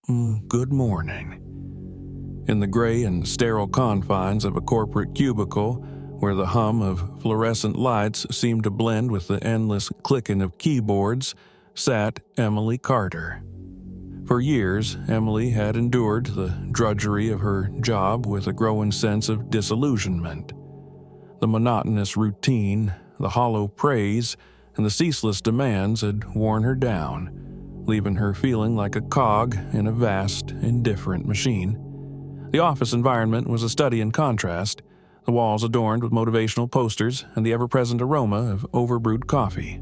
Good morning. In the gray and sterile confines of a corporate cubicle, where the hum of fluorescent lights seemed to blend with the endless clicking of keyboards, sat Emily Carter. For years, Emily had endured the drudgery of her job with a growing sense of disillusionment. The monotonous routine, the hollow praise, and the ceaseless demands had worn her down, leaving her feeling like a cog in a vast, indifferent machine. The office environment was a study in contrast, the walls adorned with motivational posters and the ever-present aroma of overbrewed coffee.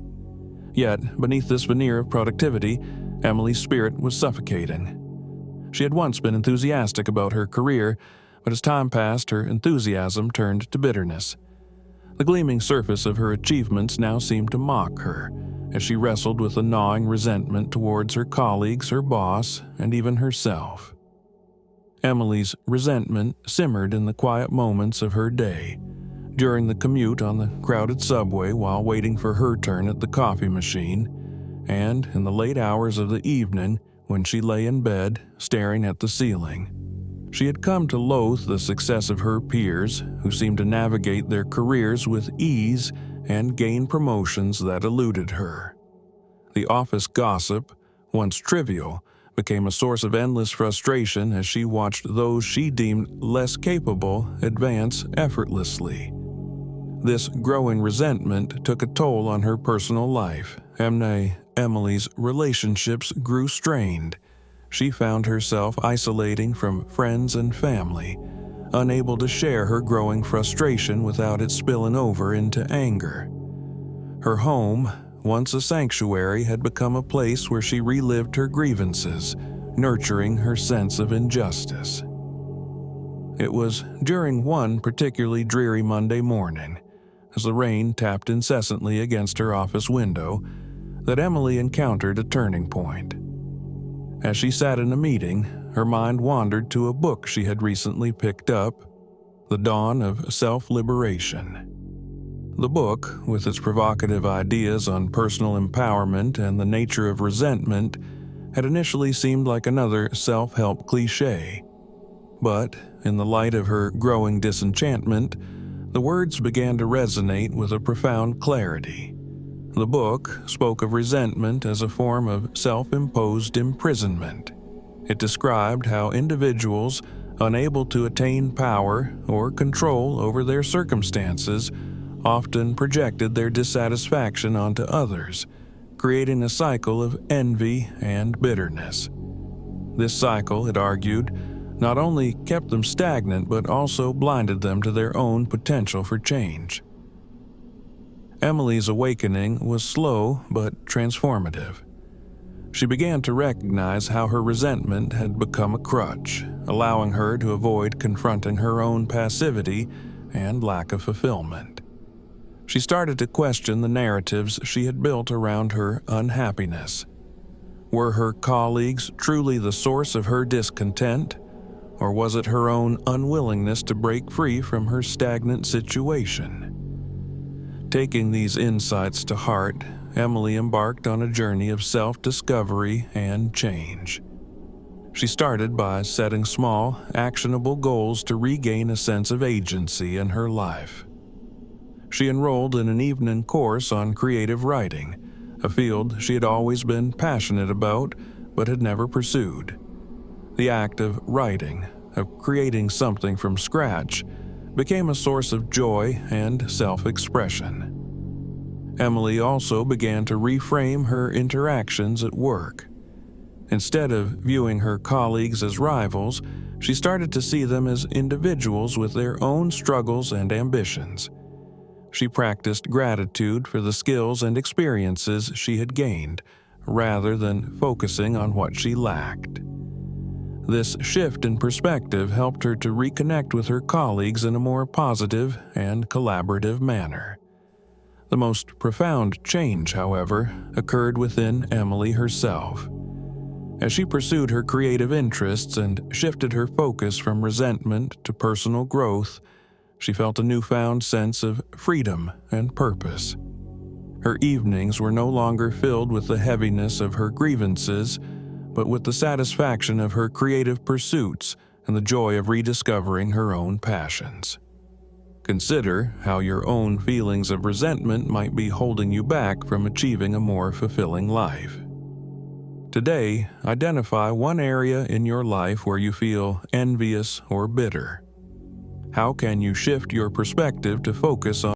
Yet, beneath this veneer of productivity, Emily's spirit was suffocating. She had once been enthusiastic about her career, but as time passed, her enthusiasm turned to bitterness. The gleaming surface of her achievements now seemed to mock her, as she wrestled with a gnawing resentment towards her colleagues, her boss, and even herself. Emily's resentment simmered in the quiet moments of her day, during the commute on the crowded subway while waiting for her turn at the coffee machine, and in the late hours of the evening when she lay in bed staring at the ceiling. She had come to loathe the success of her peers, who seemed to navigate their careers with ease and gain promotions that eluded her. The office gossip, once trivial, became a source of endless frustration as she watched those she deemed less capable advance effortlessly. This growing resentment took a toll on her personal life. Emily's relationships grew strained. She found herself isolating from friends and family, unable to share her growing frustration without it spilling over into anger. Her home, once a sanctuary, had become a place where she relived her grievances, nurturing her sense of injustice. It was during one particularly dreary Monday morning, as the rain tapped incessantly against her office window, that Emily encountered a turning point. As she sat in a meeting, her mind wandered to a book she had recently picked up, The Dawn of Self-Liberation. The book, with its provocative ideas on personal empowerment and the nature of resentment, had initially seemed like another self-help cliché. But, in the light of her growing disenchantment, the words began to resonate with a profound clarity. The book spoke of resentment as a form of self-imposed imprisonment. It described how individuals, unable to attain power or control over their circumstances, often projected their dissatisfaction onto others, creating a cycle of envy and bitterness. This cycle, it argued, not only kept them stagnant but also blinded them to their own potential for change. Emily's awakening was slow but transformative. She began to recognize how her resentment had become a crutch, allowing her to avoid confronting her own passivity and lack of fulfillment. She started to question the narratives she had built around her unhappiness. Were her colleagues truly the source of her discontent, or was it her own unwillingness to break free from her stagnant situation? Taking these insights to heart, Emily embarked on a journey of self-discovery and change. She started by setting small, actionable goals to regain a sense of agency in her life. She enrolled in an evening course on creative writing, a field she had always been passionate about but had never pursued. The act of writing, of creating something from scratch, became a source of joy and self-expression. Emily also began to reframe her interactions at work. Instead of viewing her colleagues as rivals, she started to see them as individuals with their own struggles and ambitions. She practiced gratitude for the skills and experiences she had gained, rather than focusing on what she lacked. This shift in perspective helped her to reconnect with her colleagues in a more positive and collaborative manner. The most profound change, however, occurred within Emily herself. As she pursued her creative interests and shifted her focus from resentment to personal growth, she felt a newfound sense of freedom and purpose. Her evenings were no longer filled with the heaviness of her grievances, but with the satisfaction of her creative pursuits and the joy of rediscovering her own passions. Consider how your own feelings of resentment might be holding you back from achieving a more fulfilling life. Today, identify one area in your life where you feel envious or bitter. How can you shift your perspective to focus on